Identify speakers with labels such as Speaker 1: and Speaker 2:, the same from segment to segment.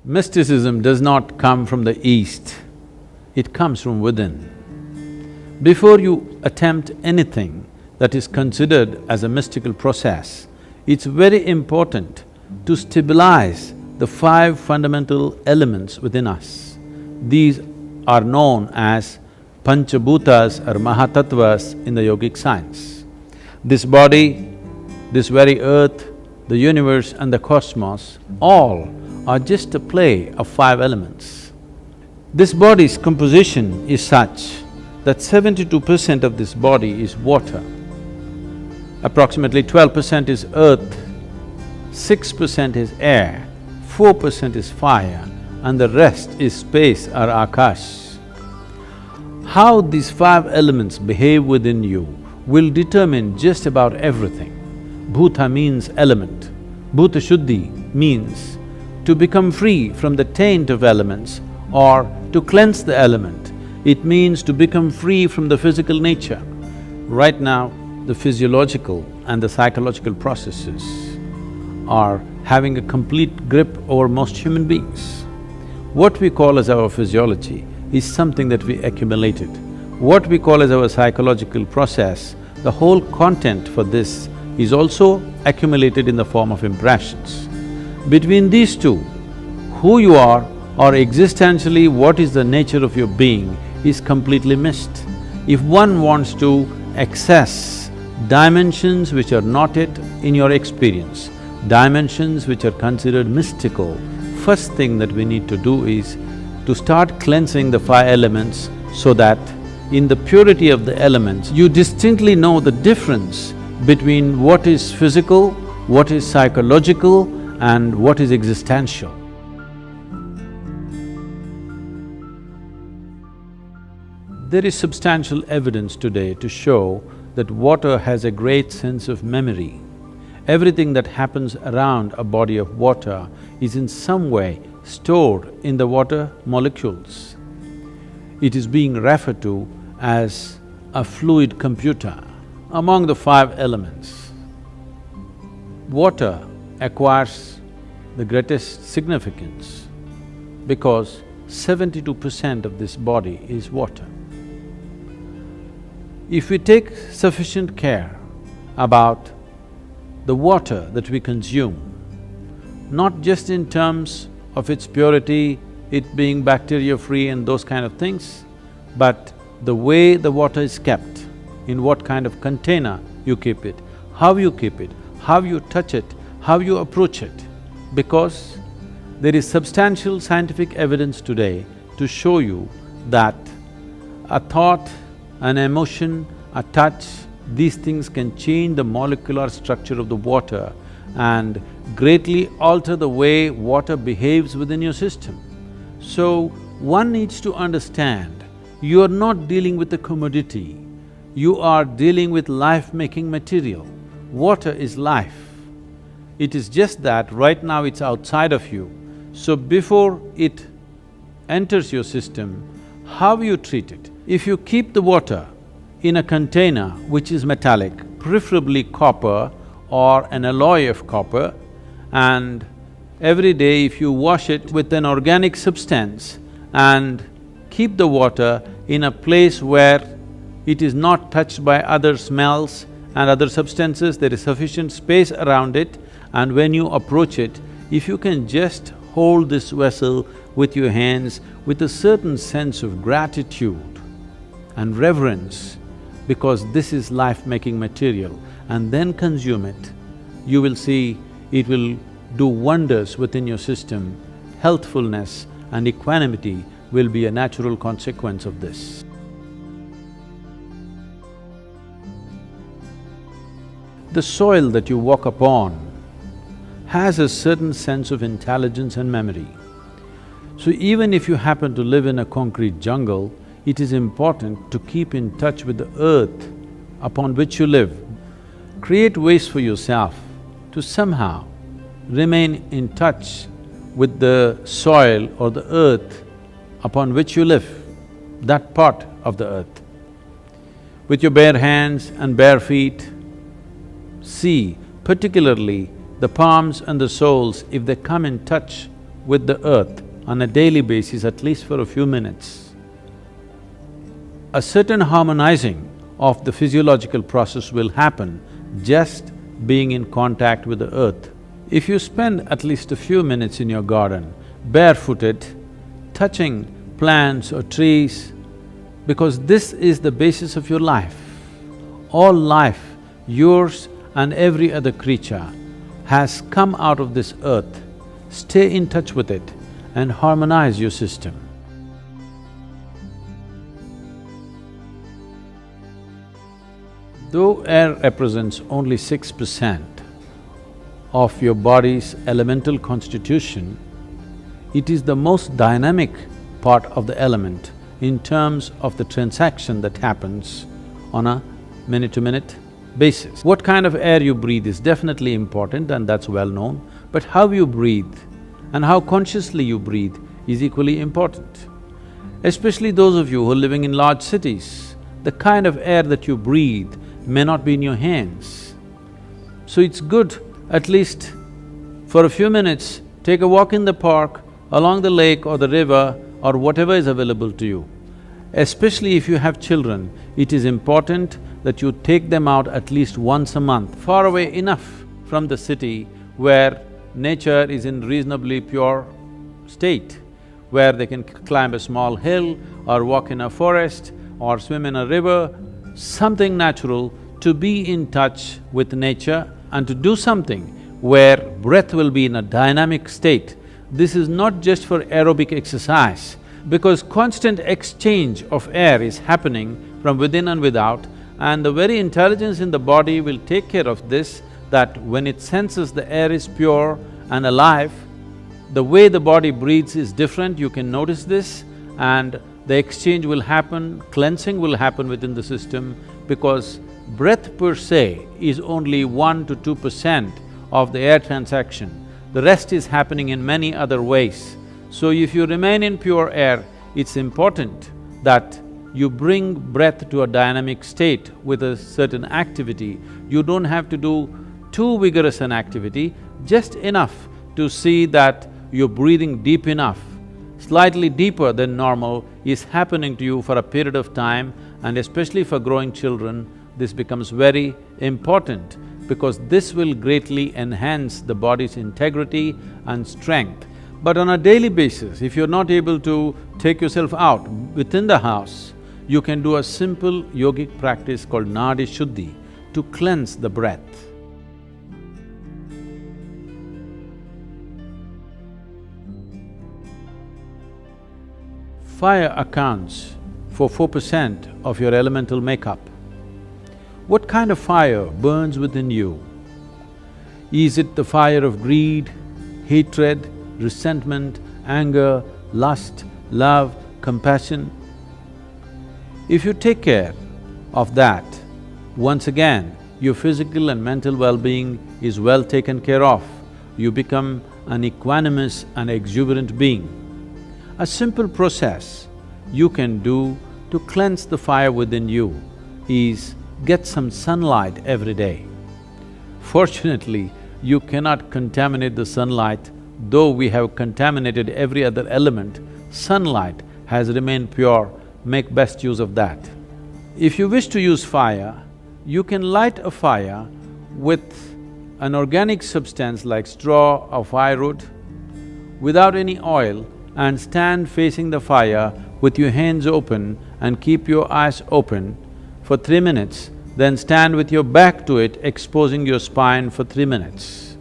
Speaker 1: Mysticism does not come from the East, it comes from within. Before you attempt anything that is considered as a mystical process, it's very important to stabilize the five fundamental elements within us. These are known as Panchabhutas or Mahatattvas in the yogic science. This body, this very earth, the universe and the cosmos, all are just a play of five elements. This body's composition is such that 72% of this body is water, approximately 12% is earth, 6% is air, 4% is fire, and the rest is space or akash. How these five elements behave within you will determine just about everything. Bhuta means element. Bhuta Shuddhi means to become free from the taint of elements or to cleanse the element. It means to become free from the physical nature. Right now, the physiological and the psychological processes are having a complete grip over most human beings. What we call as our physiology is something that we accumulated. What we call as our psychological process, the whole content for this is also accumulated in the form of impressions. Between these two, who you are or existentially what is the nature of your being is completely missed. If one wants to access dimensions which are not yet in your experience, dimensions which are considered mystical, first thing that we need to do is to start cleansing the five elements so that in the purity of the elements, you distinctly know the difference between what is physical, what is psychological and what is existential. There is substantial evidence today to show that water has a great sense of memory. Everything that happens around a body of water is in some way stored in the water molecules. It is being referred to as a fluid computer. Among the five elements, water acquires the greatest significance because 72% of this body is water. If we take sufficient care about the water that we consume, not just in terms of its purity, it being bacteria-free and those kind of things, but the way the water is kept, in what kind of container you keep it, how you keep it, how you touch it, how you approach it. Because there is substantial scientific evidence today to show you that a thought, an emotion, a touch, these things can change the molecular structure of the water and greatly alter the way water behaves within your system. So, one needs to understand, you are not dealing with a commodity, you are dealing with life-making material. Water is life. It is just that right now it's outside of you. So before it enters your system, how you treat it? If you keep the water in a container which is metallic, preferably copper or an alloy of copper, and every day if you wash it with an organic substance and keep the water in a place where it is not touched by other smells and other substances, there is sufficient space around it, and when you approach it, if you can just hold this vessel with your hands with a certain sense of gratitude and reverence, because this is life-making material, and then consume it, you will see it will do wonders within your system. Healthfulness and equanimity will be a natural consequence of this. The soil that you walk upon has a certain sense of intelligence and memory. So even if you happen to live in a concrete jungle, it is important to keep in touch with the earth upon which you live. Create ways for yourself to somehow remain in touch with the soil or the earth upon which you live, that part of the earth. With your bare hands and bare feet, see particularly the palms and the soles, if they come in touch with the earth on a daily basis, at least for a few minutes, a certain harmonizing of the physiological process will happen just being in contact with the earth. If you spend at least a few minutes in your garden, barefooted, touching plants or trees, because this is the basis of your life. All life, yours and every other creature, has come out of this earth. Stay in touch with it and harmonize your system. Though air represents only 6% of your body's elemental constitution, it is the most dynamic part of the element in terms of the transaction that happens on a minute-to-minute basis. What kind of air you breathe is definitely important and that's well known, but how you breathe and how consciously you breathe is equally important. Especially those of you who are living in large cities, the kind of air that you breathe may not be in your hands. So it's good, at least for a few minutes, take a walk in the park, along the lake or the river or whatever is available to you. Especially if you have children, it is important that you take them out at least once a month, far away enough from the city where nature is in reasonably pure state, where they can climb a small hill or walk in a forest or swim in a river, something natural, to be in touch with nature and to do something where breath will be in a dynamic state. This is not just for aerobic exercise, because constant exchange of air is happening from within and without, and the very intelligence in the body will take care of this, that when it senses the air is pure and alive, the way the body breathes is different, you can notice this, and the exchange will happen, cleansing will happen within the system, because breath per se is only 1 to 2% of the air transaction. The rest is happening in many other ways. So if you remain in pure air, it's important that you bring breath to a dynamic state with a certain activity. You don't have to do too vigorous an activity, just enough to see that you're breathing deep enough, slightly deeper than normal is happening to you for a period of time, and especially for growing children, this becomes very important because this will greatly enhance the body's integrity and strength. But on a daily basis, if you're not able to take yourself out within the house, you can do a simple yogic practice called Nadi Shuddhi to cleanse the breath. Fire accounts for 4% of your elemental makeup. What kind of fire burns within you? Is it the fire of greed, hatred, resentment, anger, lust, love, compassion? If you take care of that, once again, your physical and mental well-being is well taken care of. You become an equanimous and exuberant being. A simple process you can do to cleanse the fire within you is get some sunlight every day. Fortunately, you cannot contaminate the sunlight. Though we have contaminated every other element, sunlight has remained pure, make best use of that. If you wish to use fire, you can light a fire with an organic substance like straw or firewood without any oil, and stand facing the fire with your hands open and keep your eyes open for 3 minutes, then stand with your back to it, exposing your spine for 3 minutes.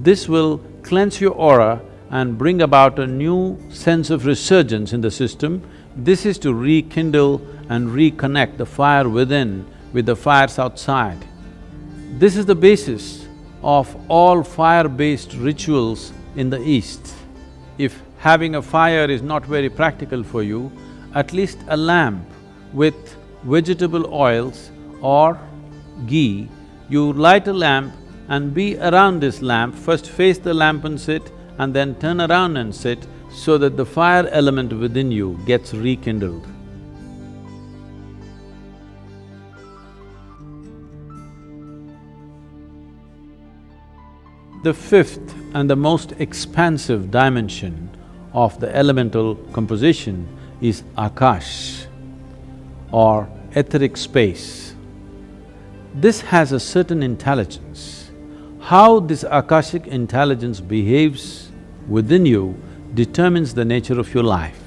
Speaker 1: This will cleanse your aura and bring about a new sense of resurgence in the system. This is to rekindle and reconnect the fire within with the fires outside. This is the basis of all fire-based rituals in the East. If having a fire is not very practical for you, at least a lamp with vegetable oils or ghee, you light a lamp and be around this lamp, first face the lamp and sit, and then turn around and sit, so that the fire element within you gets rekindled. The fifth and the most expansive dimension of the elemental composition is Akash or etheric space. This has a certain intelligence. How this Akashic intelligence behaves within you determines the nature of your life.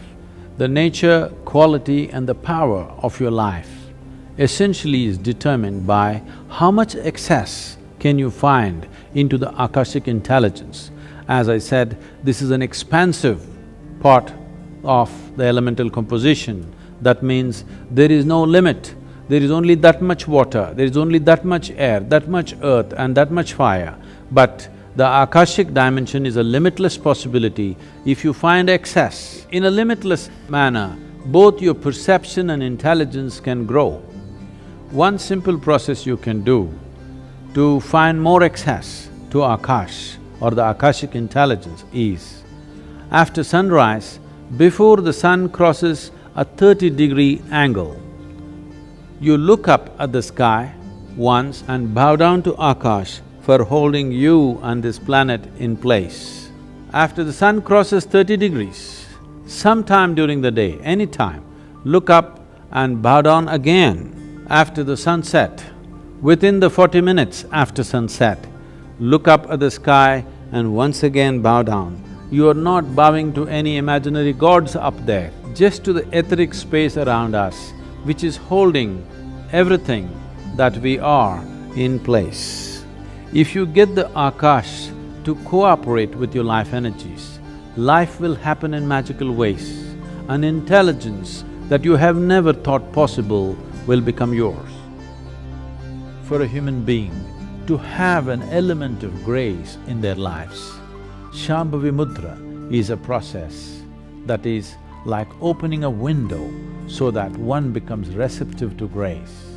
Speaker 1: The nature, quality and the power of your life essentially is determined by how much access can you find into the Akashic intelligence. As I said, this is an expansive part of the elemental composition. That means there is no limit. There is only that much water, there is only that much air, that much earth and that much fire. But the Akashic dimension is a limitless possibility. If you find access in a limitless manner, both your perception and intelligence can grow. One simple process you can do to find more access to Akash or the Akashic intelligence is, after sunrise, before the sun crosses a 30-degree angle, you look up at the sky once and bow down to Akash for holding you and this planet in place. After the sun crosses 30 degrees, sometime during the day, any time, look up and bow down again. After the sunset, within the 40 minutes after sunset, look up at the sky and once again bow down. You are not bowing to any imaginary gods up there, just to the etheric space around us, which is holding everything that we are in place. If you get the Akash to cooperate with your life energies, life will happen in magical ways. An intelligence that you have never thought possible will become yours. For a human being to have an element of grace in their lives, Shambhavi Mudra is a process that is like opening a window so that one becomes receptive to grace.